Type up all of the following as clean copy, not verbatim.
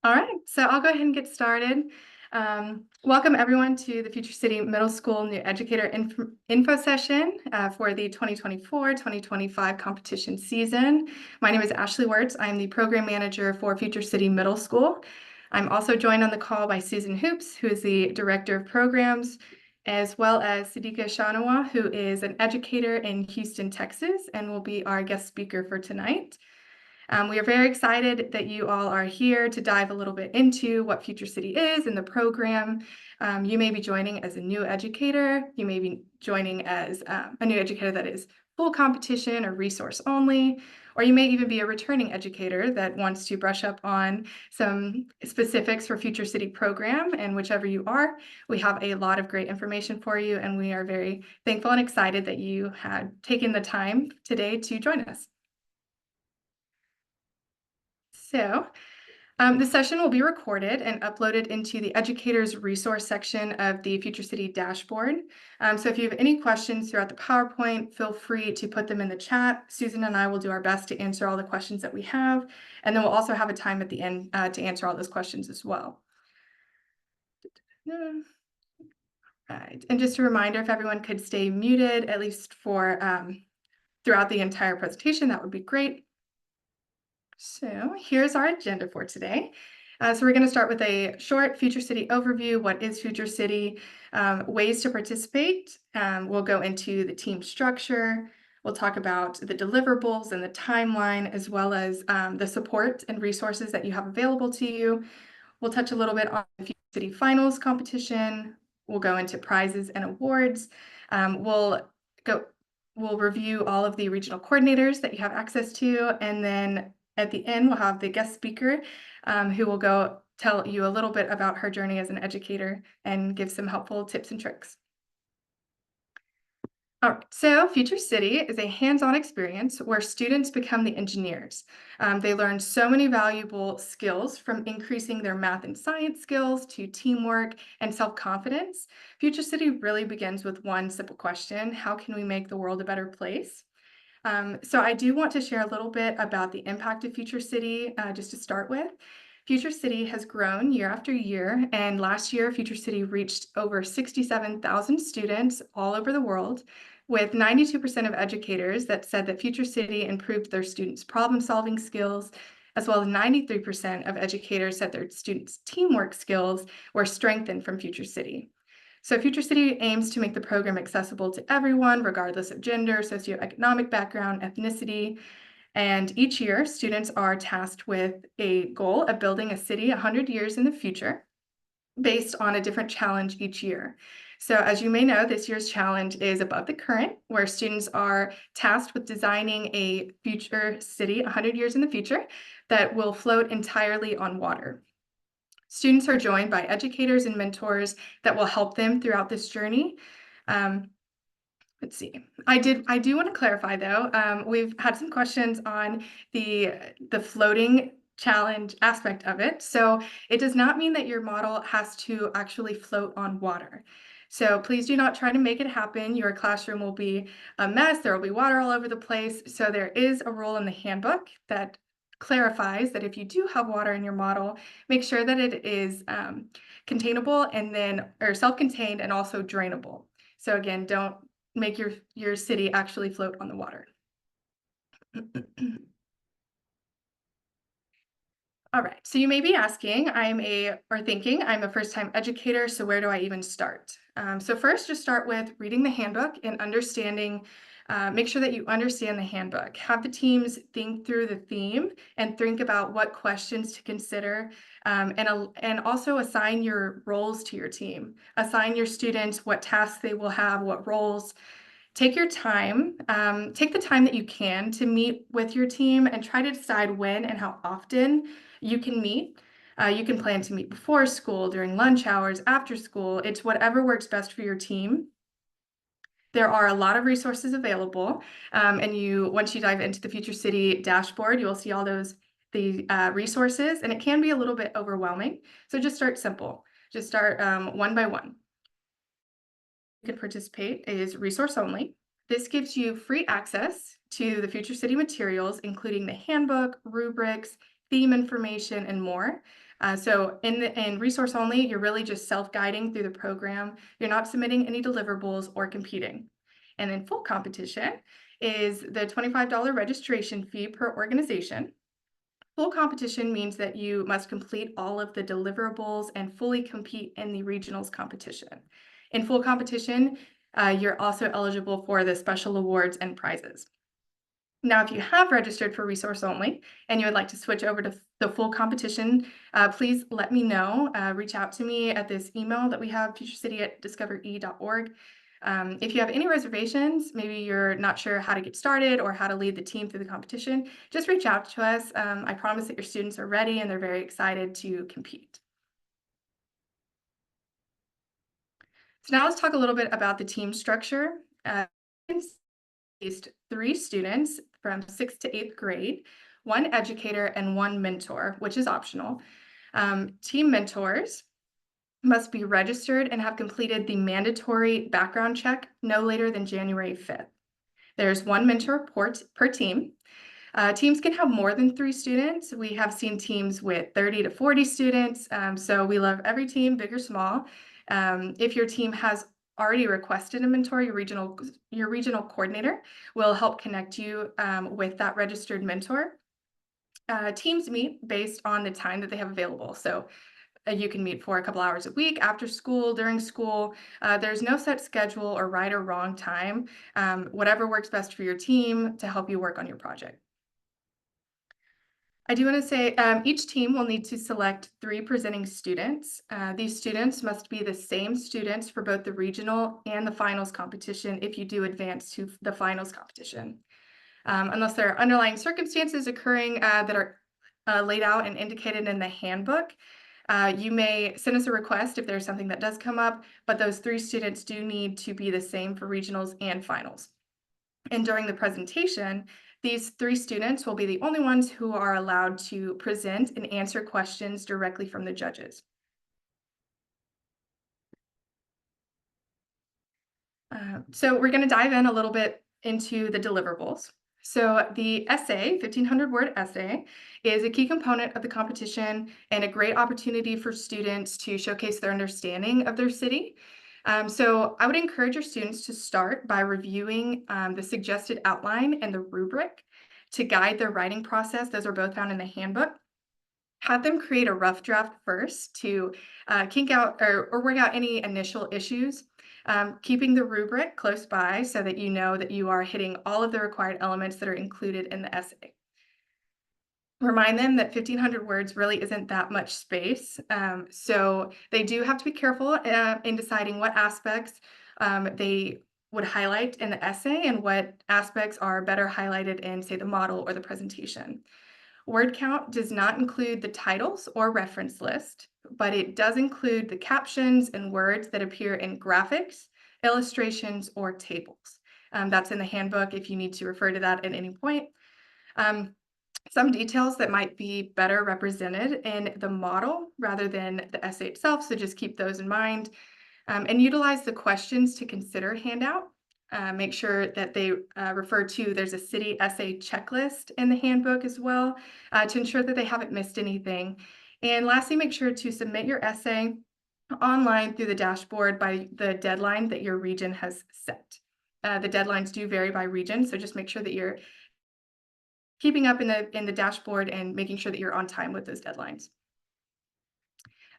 All right, so I'll go ahead and get started. Welcome everyone to the Future City Middle School New Educator Info Session for the 2024-2025 competition season. My name is Ashley Wirtz. I'm the Program Manager for Future City Middle School. I'm also joined on the call by Susan Hoops, who is the Director of Programs, as well as Siddiqa Shanawa, who is an educator in Houston, Texas, and will be our guest speaker for tonight. We are very excited that you all are here to dive a little bit into what Future City is and the program. You may be joining as a new educator. You may be joining as a new educator that is full competition or resource only, or you may even be a returning educator that wants to brush up on some specifics for Future City program. And whichever you are, we have a lot of great information for you, and we are very thankful and excited that you had taken the time today to join us. So, the session will be recorded and uploaded into the Educator's Resource section of the Future City dashboard. So if you have any questions throughout the PowerPoint, feel free to put them in the chat. Susan and I will do our best to answer all the questions that we have, and then we'll also have a time at the end to answer all those questions as well. Right. And just a reminder, if everyone could stay muted, at least for throughout the entire presentation, that would be great. So here's our agenda for today. So we're going to start with a short Future City overview. What is Future City? Ways to participate. We'll go into the team structure. We'll talk about the deliverables and the timeline, as well as the support and resources that you have available to you. We'll touch a little bit on the Future City Finals competition. We'll go into prizes and awards. We'll review all of the regional coordinators that you have access to, and then at the end, we'll have the guest speaker who will go tell you a little bit about her journey as an educator and give some helpful tips and tricks. All right, so Future City is a hands-on experience where students become the engineers. They learn so many valuable skills, from increasing their math and science skills to teamwork and self-confidence. Future City really begins with one simple question: how can we make the world a better place? So I do want to share a little bit about the impact of Future City, just to start with. Future City has grown year after year, and last year, Future City reached over 67,000 students all over the world, with 92% of educators that said that Future City improved their students' problem-solving skills, as well as 93% of educators said their students' teamwork skills were strengthened from Future City. So Future City aims to make the program accessible to everyone, regardless of gender, socioeconomic background, ethnicity. And each year, students are tasked with a goal of building a city 100 years in the future, based on a different challenge each year. So as you may know, this year's challenge is Above the Current, where students are tasked with designing a future city 100 years in the future that will float entirely on water. Students are joined by educators and mentors that will help them throughout this journey. Let's see. I do want to clarify though. We've had some questions on the floating challenge aspect of it. So it does not mean that your model has to actually float on water. So please do not try to make it happen. Your classroom will be a mess. There will be water all over the place. So there is a rule in the handbook that clarifies that if you do have water in your model, make sure that it is containable and then, or self-contained and also drainable. So again, don't make your city actually float on the water. All right, so you may be asking, thinking, I'm a first-time educator, so where do I even start? So first, just start with reading the handbook and understanding. Make sure that you understand the handbook. Have the teams think through the theme and think about what questions to consider, and also assign your roles to your team. Assign your students what tasks they will have, what roles. Take your time, take the time that you can to meet with your team and try to decide when and how often you can meet. You can plan to meet before school, during lunch hours, after school. It's whatever works best for your team. There are a lot of resources available, and once you dive into the Future City dashboard, you will see all the resources, and it can be a little bit overwhelming. So just start simple. Just start one by one. You can participate is resource only. This gives you free access to the Future City materials, including the handbook, rubrics, theme information, and more. So in resource only, you're really just self-guiding through the program. You're not submitting any deliverables or competing. And then full competition is the $25 registration fee per organization. Full competition means that you must complete all of the deliverables and fully compete in the regionals competition. In full competition, you're also eligible for the special awards and prizes. Now, if you have registered for resource only and you would like to switch over to the full competition, please let me know. Reach out to me at this email that we have, futurecity@discovere.org. If you have any reservations, maybe you're not sure how to get started or how to lead the team through the competition, just reach out to us. I promise that your students are ready and they're very excited to compete. So now let's talk a little bit about the team structure. At least 3 students from 6th to 8th grade, 1 educator, and 1 mentor, which is optional. Team mentors must be registered and have completed the mandatory background check no later than January 5th. There's 1 mentor per team. Teams can have more than 3 students. We have seen teams with 30 to 40 students, so we love every team, big or small. If your team has already requested a mentor, your regional coordinator will help connect you with that registered mentor. Teams meet based on the time that they have available. So you can meet for a couple hours a week, after school, during school. There's no set schedule or right or wrong time. Whatever works best for your team to help you work on your project. I do want to say each team will need to select 3 presenting students. These students must be the same students for both the regional and the finals competition if you do advance to the finals competition. Unless there are underlying circumstances occurring that are laid out and indicated in the handbook, you may send us a request if there's something that does come up, but those 3 students do need to be the same for regionals and finals. And during the presentation, these 3 students will be the only ones who are allowed to present and answer questions directly from the judges. So we're going to dive in a little bit into the deliverables. So the essay, 1,500-word essay, is a key component of the competition and a great opportunity for students to showcase their understanding of their city. So I would encourage your students to start by reviewing the suggested outline and the rubric to guide their writing process. Those are both found in the handbook. Have them create a rough draft first to kink out or work out any initial issues, keeping the rubric close by so that you know that you are hitting all of the required elements that are included in the essay. Remind them that 1,500 words really isn't that much space. So they do have to be careful in deciding what aspects they would highlight in the essay and what aspects are better highlighted in, say, the model or the presentation. Word count does not include the titles or reference list, but it does include the captions and words that appear in graphics, illustrations, or tables. That's in the handbook if you need to refer to that at any point. Some details that might be better represented in the model rather than the essay itself, so just keep those in mind. And utilize the questions to consider handout. Make sure that they refer to, there's a city essay checklist in the handbook as well to ensure that they haven't missed anything. And lastly, make sure to submit your essay online through the dashboard by the deadline that your region has set. The deadlines do vary by region, so just make sure that you're keeping up in the dashboard and making sure that you're on time with those deadlines.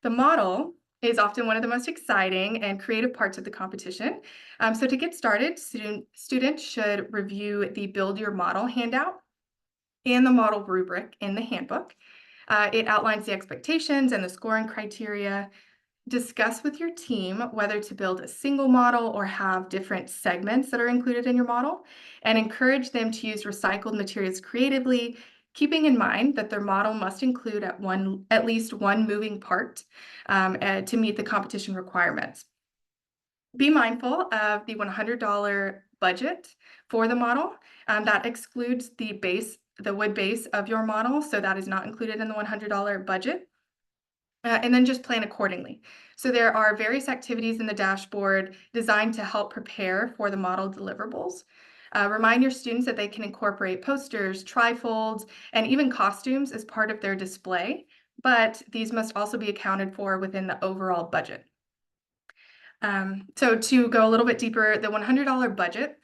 The model is often one of the most exciting and creative parts of the competition. So to get started, students should review the Build Your Model handout and the model rubric in the handbook. It outlines the expectations and the scoring criteria. Discuss with your team whether to build a single model or have different segments that are included in your model, and encourage them to use recycled materials creatively, keeping in mind that their model must include at least one moving part to meet the competition requirements. Be mindful of the $100 budget for the model. That excludes the wood base of your model, so that is not included in the $100 budget. And then just plan accordingly. So there are various activities in the dashboard designed to help prepare for the model deliverables. Remind your students that they can incorporate posters, trifolds, and even costumes as part of their display, but these must also be accounted for within the overall budget. So to go a little bit deeper, the $100 budget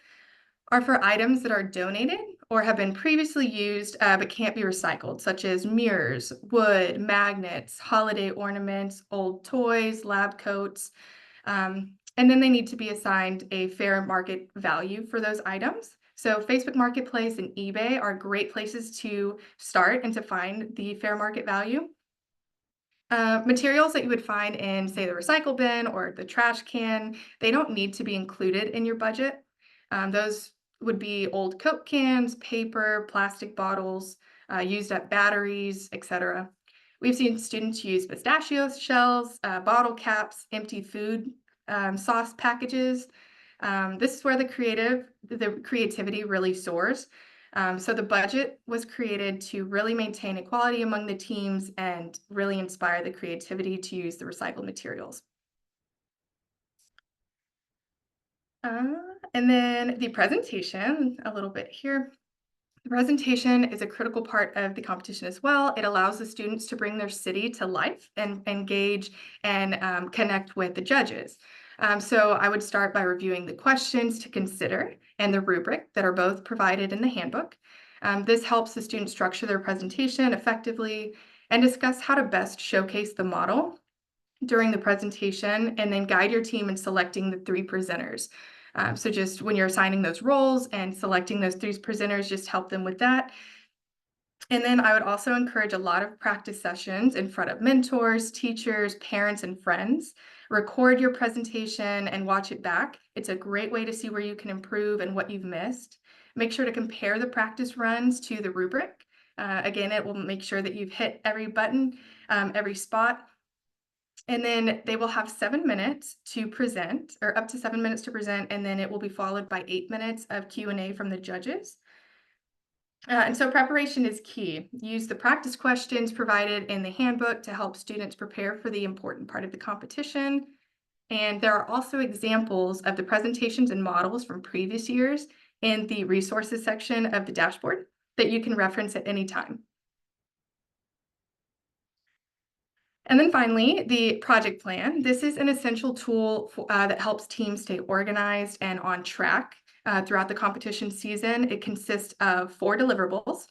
are for items that are donated or have been previously used but can't be recycled, such as mirrors, wood, magnets, holiday ornaments, old toys, lab coats. And then they need to be assigned a fair market value for those items. So Facebook Marketplace and eBay are great places to start and to find the fair market value. Materials that you would find in, say, the recycle bin or the trash can, they don't need to be included in your budget. Those would be old Coke cans, paper, plastic bottles, used up batteries, etc. We've seen students use pistachio shells, bottle caps, empty food sauce packages. This is where the creativity really soars. So the budget was created to really maintain equality among the teams and really inspire the creativity to use the recycled materials. Uh, and then the presentation, a little bit here. The presentation is a critical part of the competition as well. It allows the students to bring their city to life and engage and connect with the judges. So I would start by reviewing the questions to consider and the rubric that are both provided in the handbook. This helps the students structure their presentation effectively and discuss how to best showcase the model during the presentation, and then guide your team in selecting the three presenters. So just when you're assigning those roles and selecting those three presenters, just help them with that. And then I would also encourage a lot of practice sessions in front of mentors, teachers, parents, and friends. Record your presentation and watch it back. It's a great way to see where you can improve and what you've missed. Make sure to compare the practice runs to the rubric. Again, it will make sure that you've hit every button, every spot. And then they will have 7 minutes to present, or up to 7 minutes to present, and then it will be followed by 8 minutes of Q&A from the judges. And so preparation is key. Use the practice questions provided in the handbook to help students prepare for the important part of the competition. And there are also examples of the presentations and models from previous years in the resources section of the dashboard that you can reference at any time. And then finally, the project plan. This is an essential tool that helps teams stay organized and on track throughout the competition season. It consists of 4 deliverables.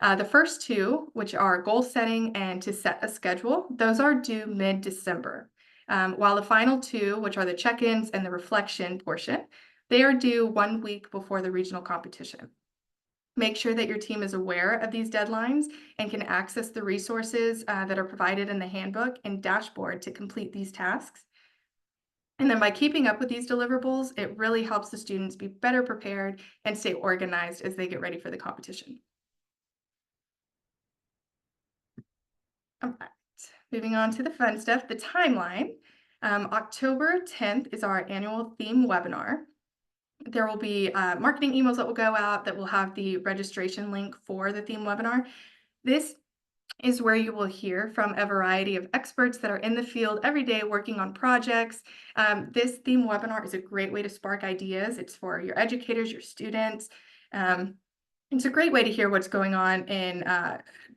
The first 2, which are goal setting and to set a schedule, those are due mid-December. While the final 2, which are the check-ins and the reflection portion, they are due 1 week before the regional competition. Make sure that your team is aware of these deadlines and can access the resources that are provided in the handbook and dashboard to complete these tasks. And then by keeping up with these deliverables, it really helps the students be better prepared and stay organized as they get ready for the competition. All right, moving on to the fun stuff, the timeline. October 10th is our annual theme webinar. There will be marketing emails that will go out that will have the registration link for the theme webinar. This is where you will hear from a variety of experts that are in the field every day working on projects. This theme webinar is a great way to spark ideas. It's for your educators, your students. It's a great way to hear what's going on in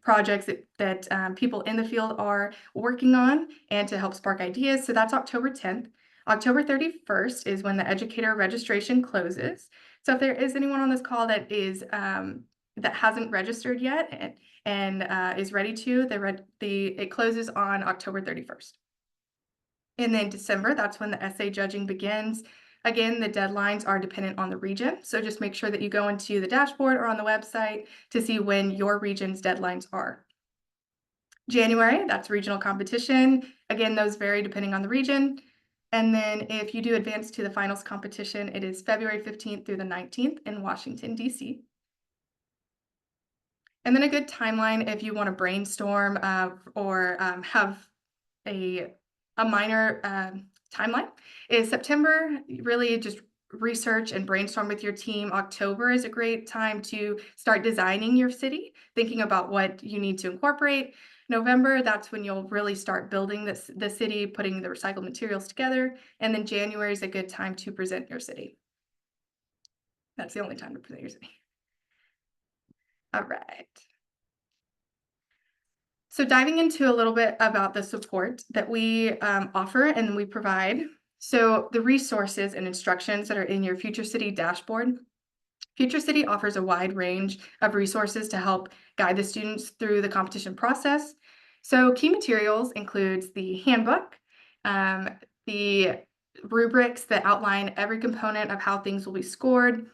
projects that people in the field are working on and to help spark ideas. So that's October 10th. October 31st is when the educator registration closes. So if there is anyone on this call that is that hasn't registered yet and is ready to, it closes on October 31st. And then December, that's when the essay judging begins. Again, the deadlines are dependent on the region, so just make sure that you go into the dashboard or on the website to see when your region's deadlines are. January, that's regional competition. Again, those vary depending on the region. And then if you do advance to the finals competition, it is February 15th through the 19th in Washington, D.C. And then a good timeline if you want to brainstorm or have a minor timeline is September. Really just research and brainstorm with your team. October is a great time to start designing your city, thinking about what you need to incorporate. November, that's when you'll really start building the city, putting the recycled materials together. And then January is a good time to present your city. That's the only time to present your city. All right. So diving into a little bit about the support that we offer and we provide. So the resources and instructions that are in your Future City dashboard. Future City offers a wide range of resources to help guide the students through the competition process. So key materials includes the handbook, the rubrics that outline every component of how things will be scored.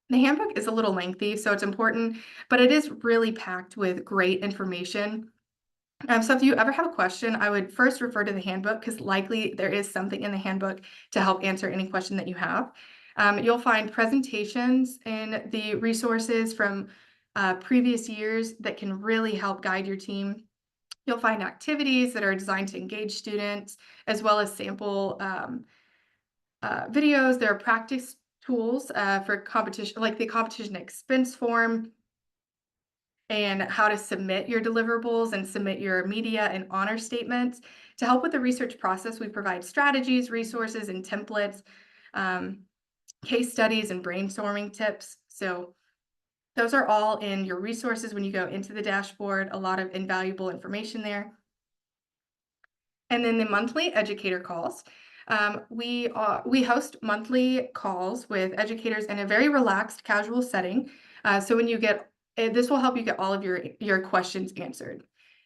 The handbook is a little lengthy, so it's important, but it is really packed with great information. So if you ever have a question, I would first refer to the handbook because likely there is something in the handbook to help answer any question that you have. You'll find presentations in the resources from previous years that can really help guide your team. You'll find activities that are designed to engage students, as well as sample videos. There are practice tools for competition, like the competition expense form, and how to submit your deliverables and submit your media and honor statements. To help with the research process, we provide strategies, resources, and templates, um, case studies, and brainstorming tips. So those are all in your resources when you go into the dashboard, a lot of invaluable information there. And then the monthly educator calls. We host monthly calls with educators in a very relaxed, casual setting. So when you get this will help you get all of your questions answered.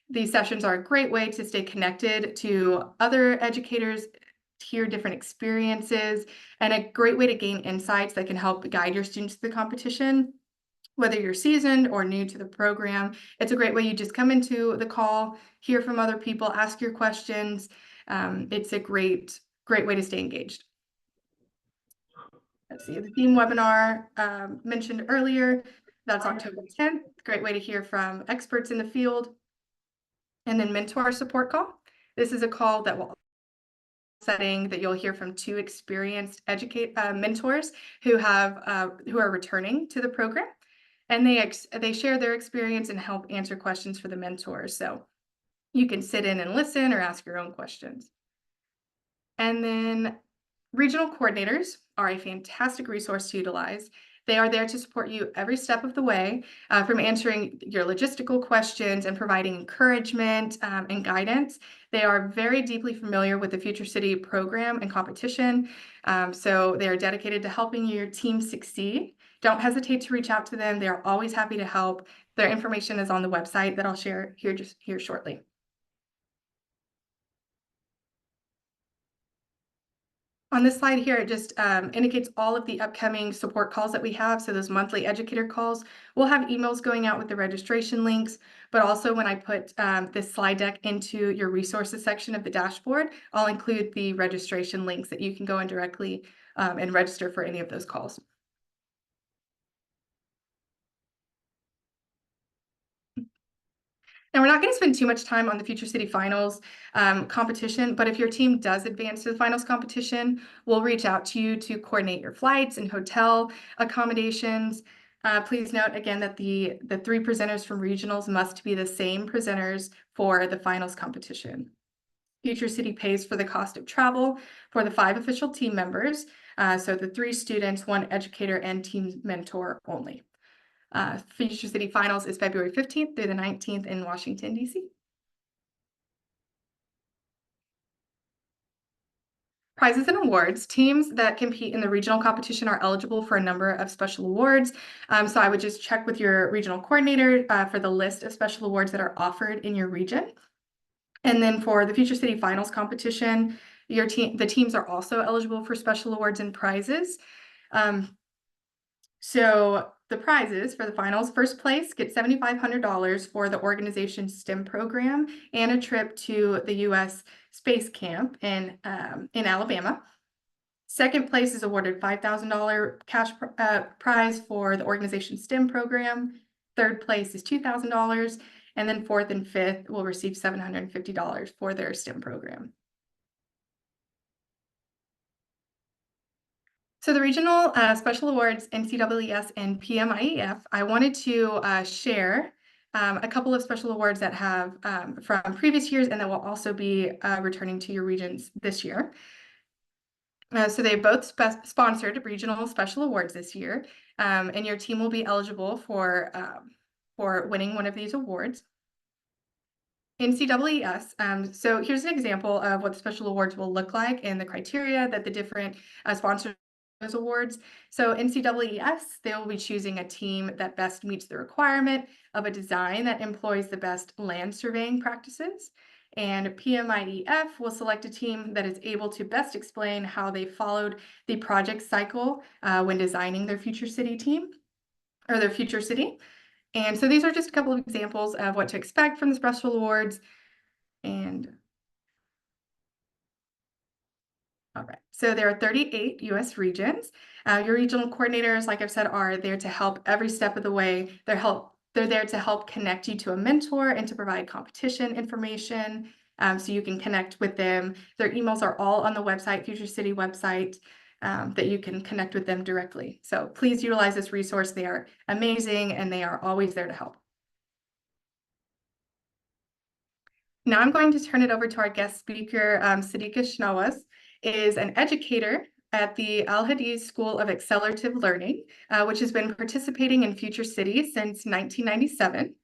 These sessions are a great way to stay connected to other educators, hear different experiences, and a great way to gain insights that can help guide your students to the competition. Whether you're seasoned or new to the program, it's a great way. You just come into the call, hear from other people, ask your questions. It's a great way to stay engaged. Let's see, the theme webinar mentioned earlier, that's October 10th. Great way to hear from experts in the field. And then mentor support call. This is a call that will setting that you'll hear from two experienced mentors who are returning to the program, and they share their experience and help answer questions for the mentors. So you can sit in and listen or ask your own questions. And then regional coordinators are a fantastic resource to utilize. They are there to support you every step of the way, from answering your logistical questions and providing encouragement and guidance. They are very deeply familiar with the Future City program and competition, so they are dedicated to helping your team succeed. Don't hesitate to reach out to them. They are always happy to help. Their information is on the website that I'll share here shortly. On this slide here, it just indicates all of the upcoming support calls that we have. So those monthly educator calls, we'll have emails going out with the registration links, but also when I put this slide deck into your resources section of the dashboard, I'll include the registration links that you can go in directly and register for any of those calls. Now, we're not going to spend too much time on the Future City Finals competition, but if your team does advance to the finals competition, we'll reach out to you to coordinate your flights and hotel accommodations. Please note again that the three presenters from regionals must be the same presenters for the finals competition. Future City pays for the cost of travel for the 5 official team members, so the 3 students, 1 educator, and team mentor only. Future City Finals is February 15th through the 19th in Washington, D.C. Prizes and awards. Teams that compete in the regional competition are eligible for a number of special awards. So I would just check with your regional coordinator for the list of special awards that are offered in your region. And then for the Future City Finals competition, the teams are also eligible for special awards and prizes. So the prizes for the finals: first place gets $7,500 for the organization's STEM program and a trip to the U.S. Space Camp in Alabama. Second place is awarded $5,000 cash prize for the organization's STEM program. Third place is $2,000, and then fourth and fifth will receive $750 for their STEM program. So the regional special awards, NCEES and PMIEF, I wanted to share a couple of special awards that have from previous years and that will also be returning to your regions this year. So they both sponsored regional special awards this year. and your team will be eligible for winning one of these awards. NCEES, so here's an example of what the special awards will look like and the criteria that the different sponsors those awards. So NCEES, they will be choosing a team that best meets the requirement of a design that employs the best land surveying practices. And PMIEF will select a team that is able to best explain how they followed the project cycle when designing their future city team or their future city. And so these are just a couple of examples of what to expect from the special awards. And all right, so there are 38 US regions. Your regional coordinators, like I've said, are there to help every step of the way. They're there to help connect you to a mentor and to provide competition information so you can connect with them. Their emails are all on the website, Future City website, that you can connect with them directly. So please utilize this resource. They are amazing and they are always there to help. Now I'm going to turn it over to our guest speaker, Sadiqa Shnawas, is an educator at the Al Hadid School of Accelerative Learning, which has been participating in Future City since 1997.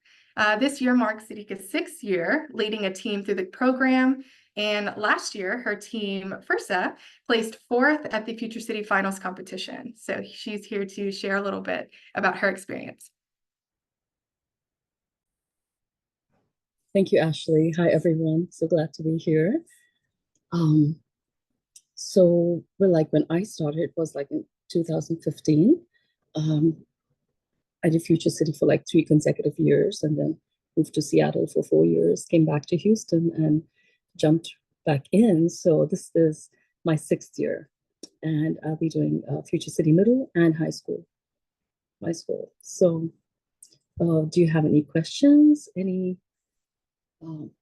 This year marks Sadiqa's 6th year leading a team through the program. And last year, her team, FIRSA, placed 4th at the Future City Finals competition. So she's here to share a little bit about her experience. Thank you, Ashley. Hi, everyone. So glad to be here. So, well, like when I started, it was like in 2015. I did Future City for like 3 consecutive years and then moved to Seattle for 4 years, came back to Houston and jumped back in. So this is my 6th year and I'll be doing Future City Middle and High School. So do you have any questions? Any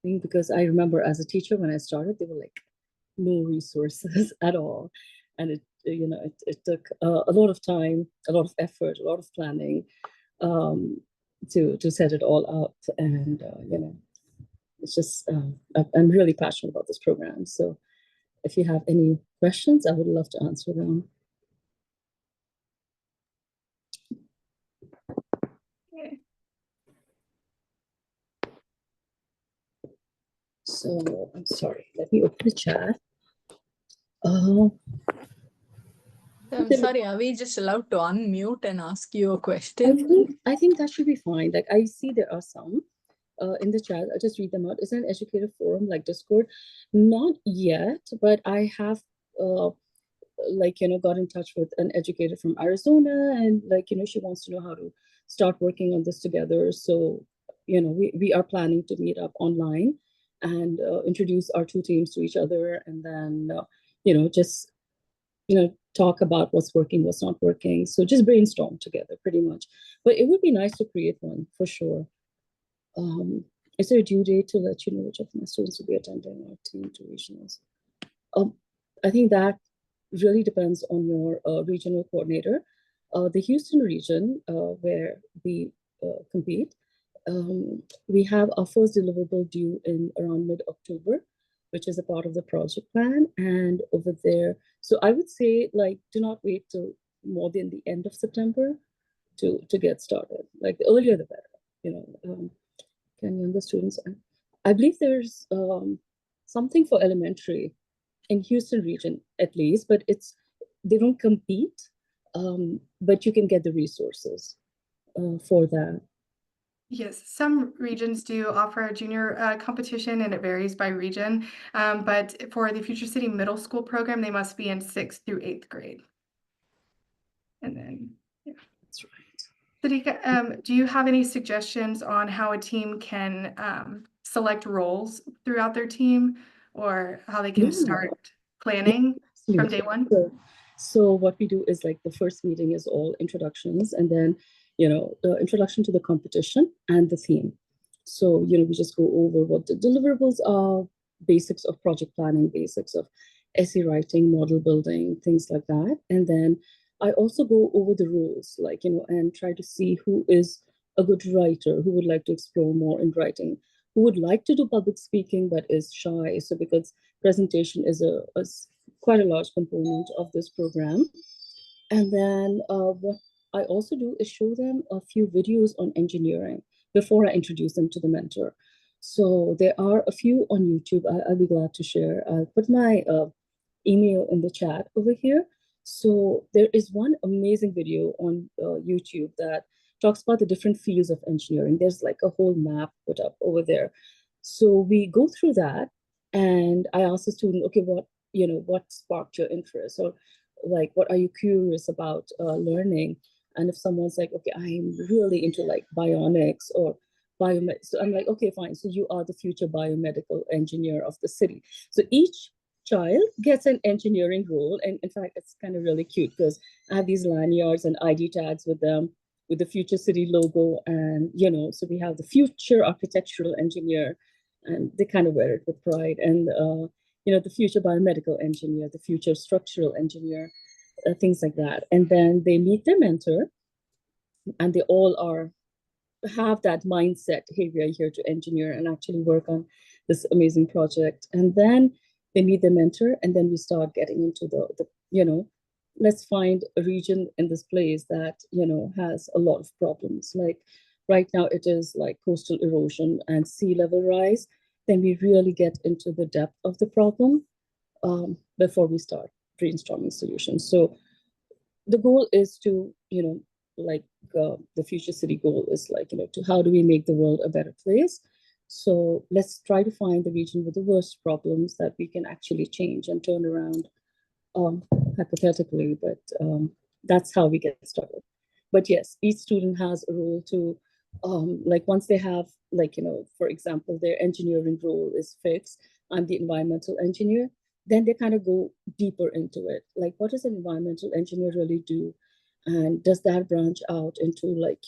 thing? Because I remember as a teacher when I started, there were like no resources at all. And it took a lot of time, a lot of effort, a lot of planning to set it all up. And, it's just, I'm really passionate about this program. So if you have any questions, I would love to answer them. Okay. So I'm sorry, let me open the chat. I'm sorry, are we just allowed to unmute and ask you a question? I think that should be fine. Like I see there are some in the chat. I'll just read them out. Is there an educator forum like Discord? Not yet, but I have got in touch with an educator from Arizona and she wants to know how to start working on this together. So, we are planning to meet up online and introduce our 2 teams to each other and then, just talk about what's working, what's not working. So just brainstorm together pretty much. But it would be nice to create one for sure. Is there a due date to let you know which of my students will be attending our team to regionals? I think that really depends on your regional coordinator. The Houston region, where we compete, we have our first deliverable due in around mid-October, which is a part of the project plan. And over there, so I would say do not wait till more than the end of September to get started. Like the earlier the better, can younger students, I believe there's something for elementary in Houston region at least, but they don't compete, but you can get the resources for that. Yes, some regions do offer a junior competition and it varies by region. But for the Future City Middle School program, they must be in 6th through 8th grade. And then, yeah. That's right. Sadiqa, do you have any suggestions on how a team can select roles throughout their team or how they can start planning from day one? So what we do is the first meeting is all introductions and then introduction to the competition and the theme. So, we just go over what the deliverables are, basics of project planning, basics of essay writing, model building, things like that. And then I also go over the rules, and try to see who is a good writer, who would like to explore more in writing, who would like to do public speaking but is shy. So because presentation is quite a large component of this program. And then what I also do is show them a few videos on engineering before I introduce them to the mentor. So there are a few on YouTube. I'll be glad to share. I'll put my email in the chat over here. So there is one amazing video on YouTube that talks about the different fields of engineering. There's like a whole map put up over there. So we go through that, and I ask the student, okay, what sparked your interest, or like, what are you curious about learning? And if someone's like, okay, I'm really into like bionics or biomed, so I'm like, okay, fine. So you are the future biomedical engineer of the city. So each child gets an engineering role. And in fact, it's kind of really cute because I have these lanyards and ID tags with them with the Future City logo. And, so we have the future architectural engineer, and they kind of wear it with pride. And, the future biomedical engineer, the future structural engineer, things like that. And then they meet their mentor, and they all have that mindset, hey, we are here to engineer and actually work on this amazing project. And then they meet the mentor, and then we start getting into let's find a region in this place that, has a lot of problems. Like right now, it is like coastal erosion and sea level rise. Then we really get into the depth of the problem before we start brainstorming solutions. So the goal is to, like the future city goal is like, to how do we make the world a better place? So let's try to find the region with the worst problems that we can actually change and turn around, hypothetically, but that's how we get started. But yes, each student has a role to, like once they have, like, for example, their engineering role is fixed, I'm the environmental engineer, then they kind of go deeper into it. Like, what does an environmental engineer really do? And does that branch out into like,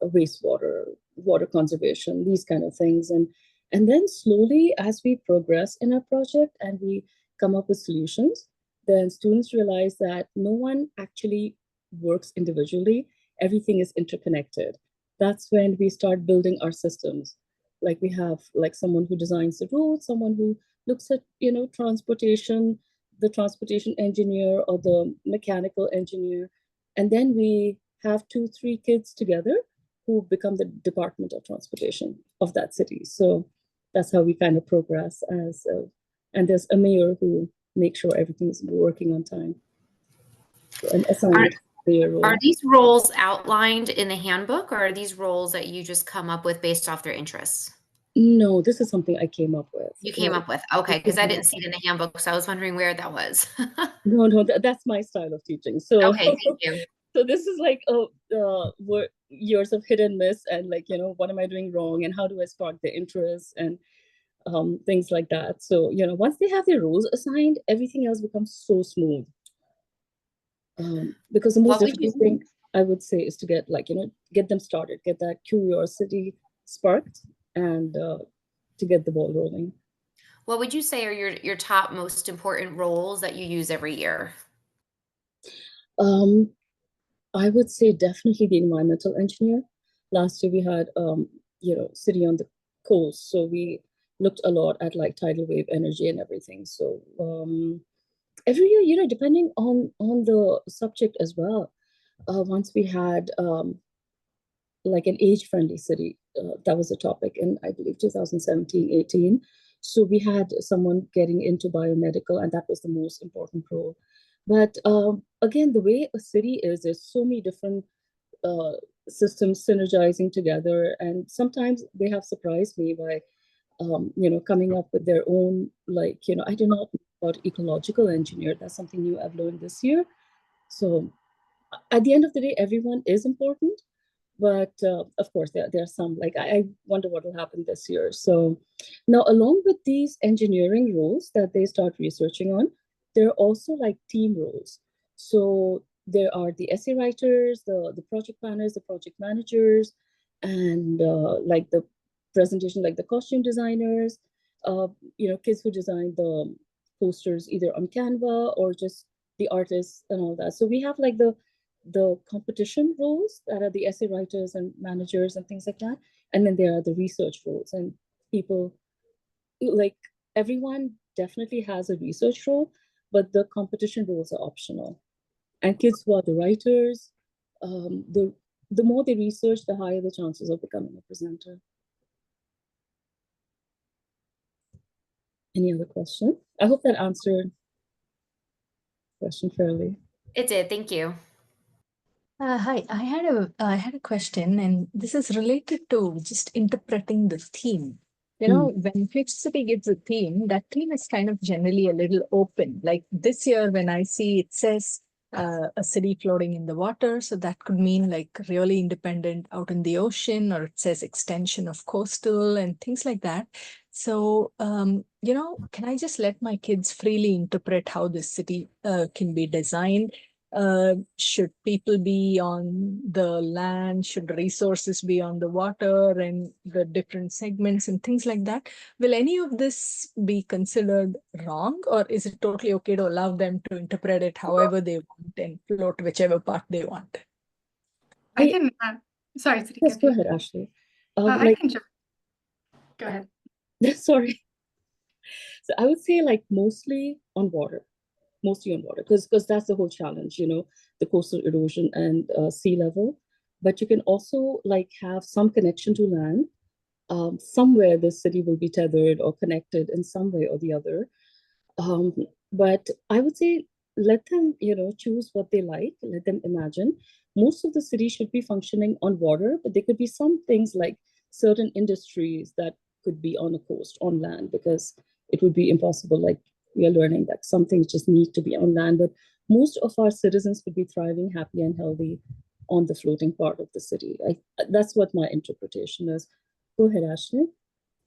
wastewater, water conservation, these kind of things? And then slowly, as we progress in our project and we come up with solutions, then students realize that no one actually works individually. Everything is interconnected. That's when we start building our systems. Like we have like someone who designs the road, someone who looks at, transportation, the transportation engineer or the mechanical engineer. And then we have 2, 3 kids together who become the department of transportation of that city. So that's how we kind of progress as, and there's a mayor who makes sure everything is working on time. And assigned mayor role. Are these roles outlined in the handbook, or are these roles that you just come up with based off their interests? No, this is something I came up with. You came up with, okay, because I didn't see it in the handbook, so I was wondering where that was. No, that's my style of teaching. So, okay, thank you. So this is like years of hit and miss, and like, what am I doing wrong, and how do I spark their interest, and things like that. So, once they have their roles assigned, everything else becomes so smooth. Because the most difficult thing I would say is to get like, get them started, get that curiosity sparked, and to get the ball rolling. What would you say are your top most important roles that you use every year? I would say definitely the environmental engineer. Last year we had, city on the coast, so we looked a lot at like tidal wave energy and everything. So every year, depending on the subject as well. Once we had like an age-friendly city, that was a topic in, I believe, 2017-18. So we had someone getting into biomedical, and that was the most important role. But again, the way a city is, there's so many different systems synergizing together, and sometimes they have surprised me by, coming up with their own, like, I do not know about ecological engineer. That's something new I've learned this year. So at the end of the day, everyone is important. But of course, there are some, like, I wonder what will happen this year. So now, along with these engineering roles that they start researching on, there are also like team roles. So there are the essay writers, the project planners, the project managers, and like the presentation, like the costume designers, kids who design the posters either on Canva or just the artists and all that. So we have like the competition roles that are the essay writers and managers and things like that. And then there are the research roles, and people, like, everyone definitely has a research role, but the competition roles are optional. And kids who are the writers, the more they research, the higher the chances of becoming a presenter. Any other question? I hope that answered the question fairly. It did. Thank you. Hi, I had a question, and this is related to just interpreting the theme. You know, when Future City gives a theme, that theme is kind of generally a little open. Like this year, when I see it says a city floating in the water, so that could mean like really independent out in the ocean, or it says extension of coastal and things like that. So, you know, can I just let my kids freely interpret how this city can be designed? Should people be on the land? Should resources be on the water, and the different segments and things like that? Will any of this be considered wrong, or is it totally okay to allow them to interpret it however they want and float whichever part they want? I can, sorry, Yes, Sarika, go ahead, Ashley. I can jump. Go ahead. Sorry. So I would say like mostly on water, because that's the whole challenge, you know, the coastal erosion and sea level. But you can also like have some connection to land. Somewhere the city will be tethered or connected in some way or the other. Um, but I would say let them, you know, choose what they like, let them imagine. Most of the city should be functioning on water, but there could be some things like certain industries that could be on a coast, on land, because it would be impossible. Like we are learning that some things just need to be on land, but most of our citizens could be thriving, happy, and healthy on the floating part of the city. That's what my interpretation is. Go ahead, Ashley.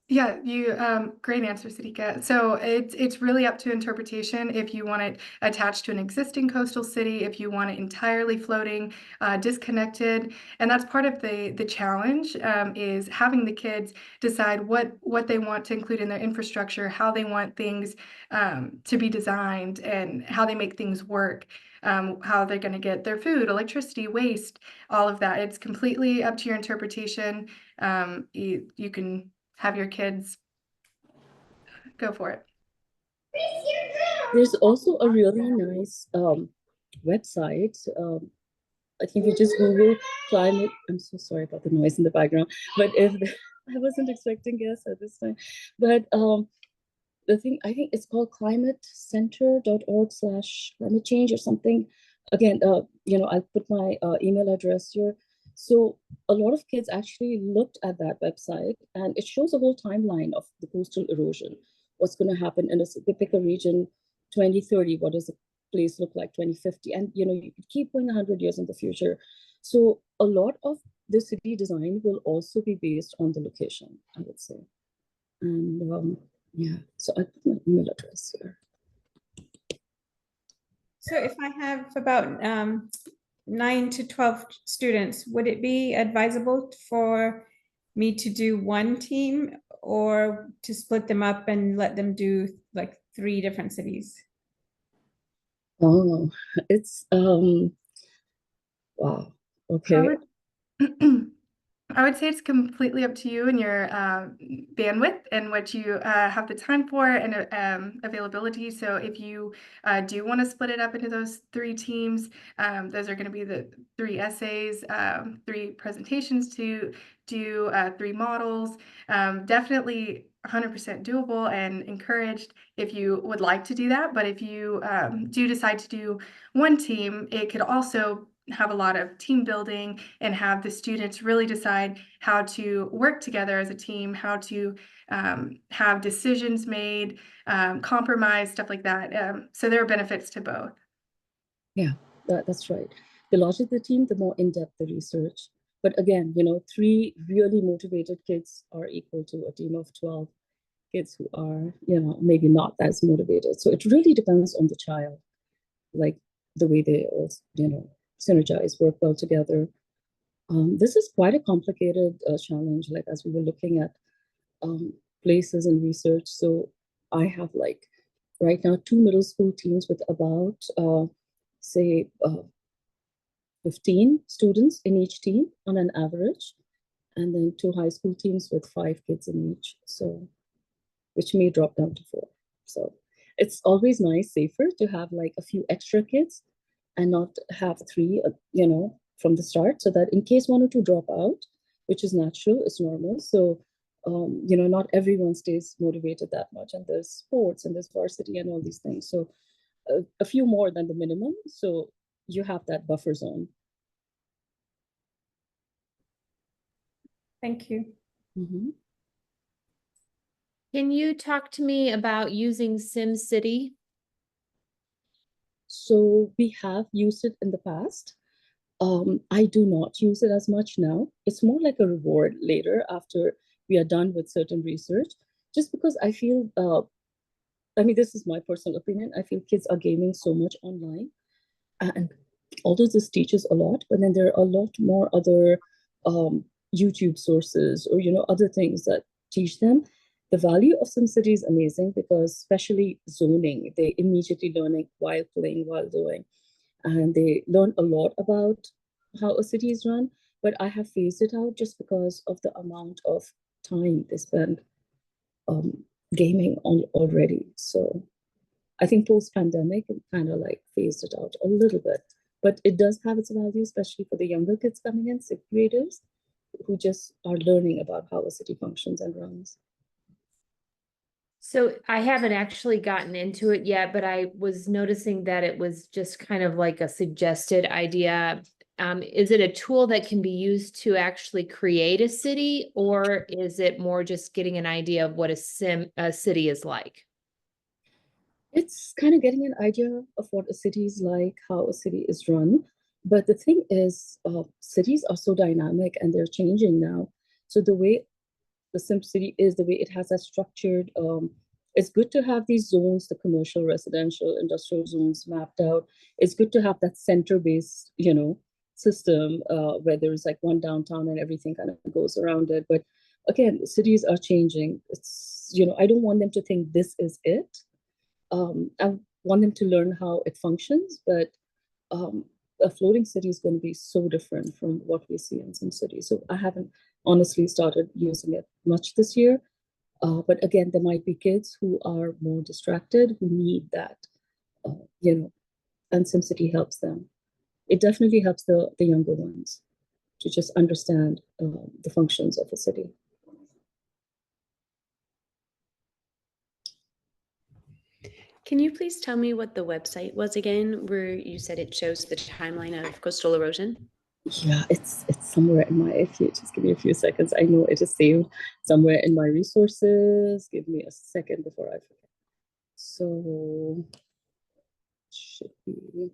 Yeah, you great answer, Sarika. So it's really up to interpretation if you want it attached to an existing coastal city, if you want it entirely floating, disconnected, and that's part of the challenge is having the kids decide what they want to include in their infrastructure, how they want things to be designed, and how they make things work. How they're going to get their food, electricity, waste, all of that. It's completely up to your interpretation. You can have your kids go for it. There's also a really nice website. I think if you just Google climate, I'm so sorry about the noise in the background, but if I wasn't expecting guests at this time, but the thing, I think it's called climatecenter.org/climate change or something. Again, you know, I'll put my email address here. So a lot of kids actually looked at that website, and it shows a whole timeline of the coastal erosion. What's going to happen in a specific region, 2030, what does the place look like 2050? And you know, you could keep going 100 years in the future. So a lot of the city design will also be based on the location, I would say. And yeah, so I put my email address here. So if I have about 9 to 12 students, would it be advisable for me to do one team or to split them up and let them do like 3 different cities? Oh, it's wow. Okay. I would say it's completely up to you and your bandwidth and what you have the time for and availability. So if you do want to split it up into those 3 teams, those are going to be the 3 essays, 3 presentations to do, 3 models. Definitely 100% doable and encouraged if you would like to do that. But if you do decide to do one team, it could also have a lot of team building and have the students really decide how to work together as a team, how to have decisions made, compromise, stuff like that. So there are benefits to both. Yeah, that's right. The larger the team, the more in-depth the research. But again, you know, 3 really motivated kids are equal to a team of 12 kids who are, you know, maybe not as motivated. So it really depends on the child, like the way they, you know, synergize, work well together. This is quite a complicated challenge, like as we were looking at places and research. So I have like right now 2 middle school teams with about, say, 15 students in each team on an average, and then 2 high school teams with 5 kids in each. So, which may drop down to 4. So it's always nice, safer to have like a few extra kids and not have 3, you know, from the start, so that in case one or two drop out, which is natural, it's normal. So, not everyone stays motivated that much, and there's sports and there's varsity and all these things. So a few more than the minimum. So you have that buffer zone. Thank you. Mm-hmm. Can you talk to me about using SimCity? So we have used it in the past. I do not use it as much now. It's more like a reward later after we are done with certain research, just because I feel, this is my personal opinion. I feel kids are gaming so much online, and although this teaches a lot, but then there are a lot more other YouTube sources or other things that teach them. The value of SimCity is amazing because especially zoning, they immediately learn it while playing, while doing, and they learn a lot about how a city is run. But I have phased it out just because of the amount of time they spend gaming on already. So I think post-pandemic, it kind of like phased it out a little bit. But it does have its value, especially for the younger kids coming in, sixth graders, who just are learning about how a city functions and runs. So I haven't actually gotten into it yet, but I was noticing that it was just kind of like a suggested idea. Is it a tool that can be used to actually create a city, or is it more just getting an idea of what a city is like? It's kind of getting an idea of what a city is like, how a city is run. But the thing is, cities are so dynamic and they're changing now. So the way the SimCity is, the way it has that structured, it's good to have these zones, the commercial, residential, industrial zones mapped out. It's good to have that center-based, system where there's like one downtown and everything kind of goes around it. But again, cities are changing. It's, I don't want them to think this is it. I want them to learn how it functions, but a floating city is going to be so different from what we see in SimCity. So I haven't honestly started using it much this year. But again, there might be kids who are more distracted, who need that, and SimCity helps them. It definitely helps the younger ones to just understand the functions of a city. Can you please tell me what the website was again, where you said it shows the timeline of coastal erosion? Yeah, it's somewhere in my, if you just give me a few seconds, I know it is saved somewhere in my resources. Give me a second before I forget. So should be.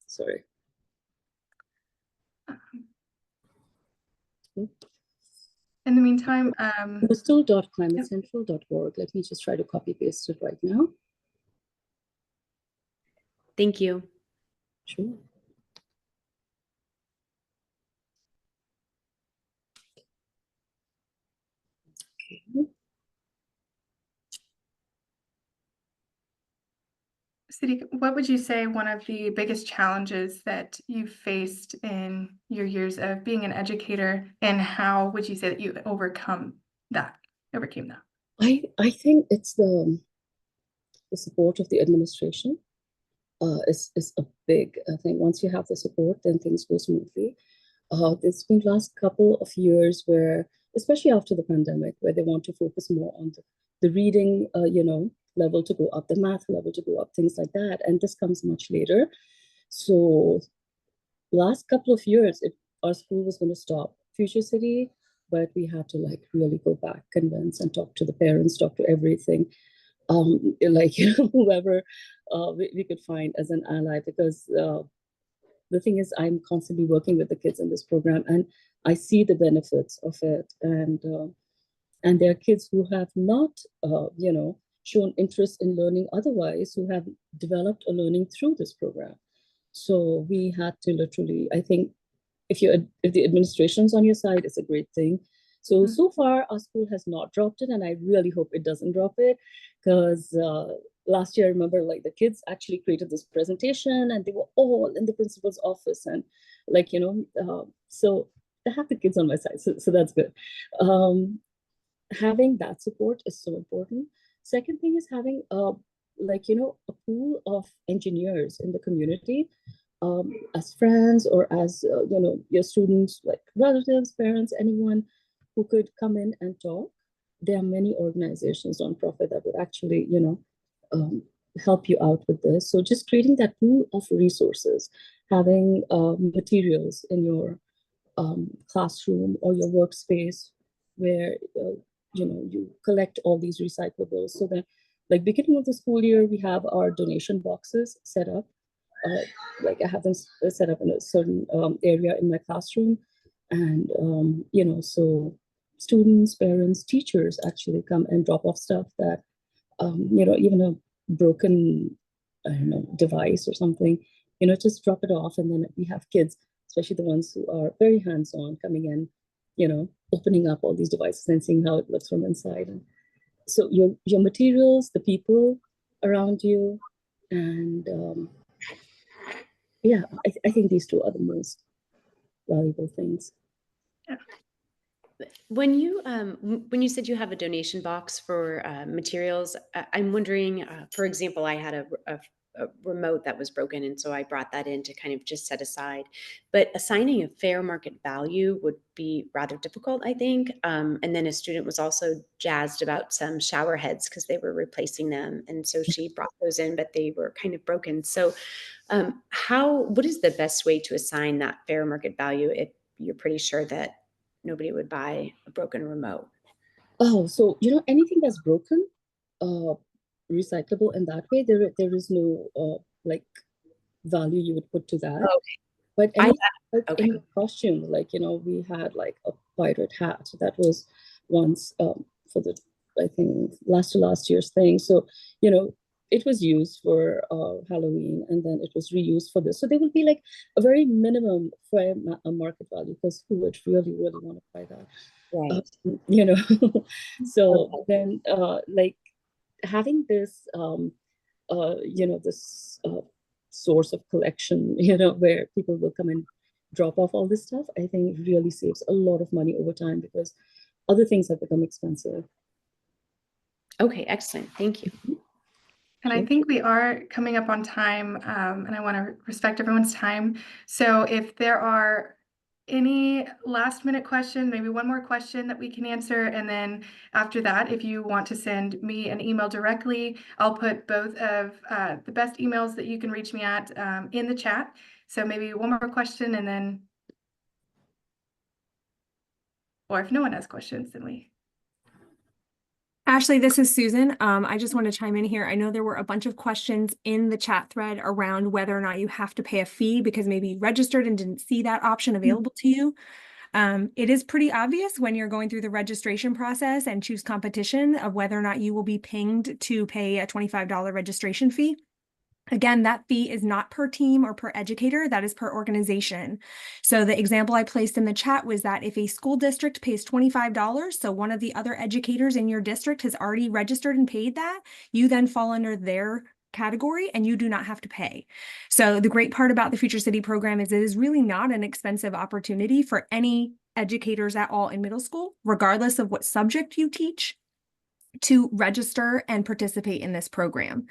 Sorry. In the meantime, coastal.climatecentral.org. Let me just try to copy paste it right now. Thank you. Sure. Okay. Siti, what would you say one of the biggest challenges that you faced in your years of being an educator, and how would you say that you overcame that? I think it's the support of the administration is a big thing. Once you have the support, then things go smoothly. There's been last couple of years where, especially after the pandemic, where they want to focus more on the reading, level to go up, the math level to go up, things like that. And this comes much later. So last couple of years, our school was going to stop Future City, but we had to like really go back, convince and talk to the parents, talk to everything. Whoever we could find as an ally, because the thing is, I'm constantly working with the kids in this program, and I see the benefits of it. And there are kids who have not, shown interest in learning otherwise, who have developed a learning through this program. So we had to literally, I think, if the administration's on your side, it's a great thing. So far, our school has not dropped it, and I really hope it doesn't drop it, because last year, I remember like the kids actually created this presentation, and they were all in the principal's office, and so I have the kids on my side, so that's good. Having that support is so important. Second thing is having like, a pool of engineers in the community, as friends or as, your students, like relatives, parents, anyone who could come in and talk. There are many organizations, nonprofit, that would actually, um, help you out with this. So just creating that pool of resources, having materials in your classroom or your workspace where you collect all these recyclables, so that, like, beginning of the school year, we have our donation boxes set up. Like, I have them set up in a certain area in my classroom, and so students, parents, teachers actually come and drop off stuff that, even a broken, I don't know, device or something, just drop it off. And then we have kids, especially the ones who are very hands-on, coming in, opening up all these devices and seeing how it looks from inside. And so your materials, the people around you, and yeah, I think these two are the most valuable things. When you said you have a donation box for materials, I'm wondering, for example, I had a remote that was broken, and so I brought that in to kind of just set aside. But assigning a fair market value would be rather difficult, I think. And then a student was also jazzed about some shower heads because they were replacing them, and so she brought those in, but they were kind of broken. So, what is the best way to assign that fair market value if you're pretty sure that nobody would buy a broken remote? Oh, so anything that's broken, uh, recyclable in that way, there is no like value you would put to that. Oh, But I like okay. in the costume, like, we had like a pirate hat that was once, for the, I think, last year's thing. So, it was used for Halloween, and then it was reused for this. So there will be like a very minimum fair market value, because who would really, really want to buy that? Right. You know, so Okay. then, like, having this, this source of collection, where people will come and drop off all this stuff, I think really saves a lot of money over time, because other things have become expensive. Okay, excellent. Thank you. And I Sure. think we are coming up on time, and I want to respect everyone's time. So if there are any last minute question, maybe one more question that we can answer, and then after that, if you want to send me an email directly, I'll put both of the best emails that you can reach me at in the chat. So maybe one more question, and then, or if no one has questions, then we. Ashley, this is Susan. I just want to chime in here. I know there were a bunch of questions in the chat thread around whether or not you have to pay a fee because maybe you registered and didn't see that option available to you. It is pretty obvious when you're going through the registration process and choose competition of whether or not you will be pinged to pay a $25 registration fee. Again, that fee is not per team or per educator, that is per organization. So the example I placed in the chat was that if a school district pays $25, so one of the other educators in your district has already registered and paid that, you then fall under their category and you do not have to pay. So the great part about the Future City program is it is really not an expensive opportunity for any educators at all in middle school, regardless of what subject you teach, to register and participate in this program.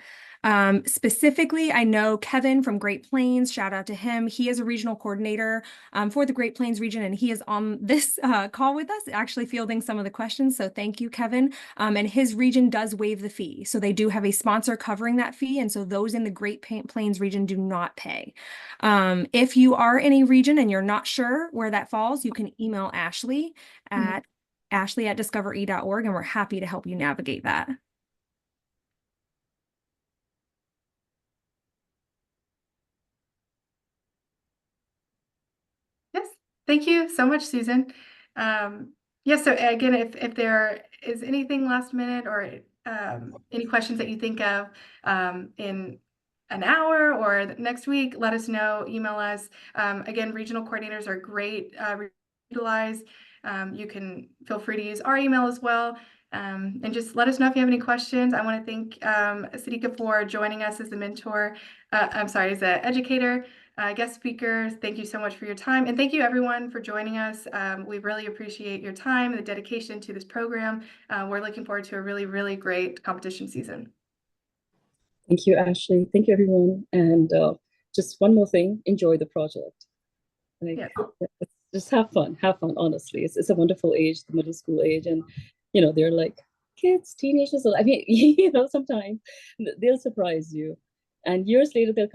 Specifically, I know Kevin from Great Plains, shout out to him. He is a regional coordinator for the Great Plains region, and he is on this call with us, actually fielding some of the questions. So thank you, Kevin. And his region does waive the fee. So they do have a sponsor covering that fee. And so those in the Great Plains region do not pay. If you are in a region and you're not sure where that falls, you can email Ashley at ashley@discovere.org, and we're happy to help you navigate that. Yes, thank you so much, Susan. Yeah, so again, if there is anything last minute or any questions that you think of in an hour or next week, let us know, email us. Again, regional coordinators are great, utilize. You can feel free to use our email as well. And just let us know if you have any questions. I want to thank Sadika for joining us as a mentor. I'm sorry, as an educator. Guest speakers, thank you so much for your time. And thank you everyone for joining us. We really appreciate your time and the dedication to this program. We're looking forward to a really, really great competition season. Thank you, Ashley. Thank you, everyone. And just one more thing, enjoy the project. Like, Yes. just have fun, honestly. It's a wonderful age, the middle school age. And, they're like kids, teenagers. I mean, sometimes they'll surprise you. And years later, they'll come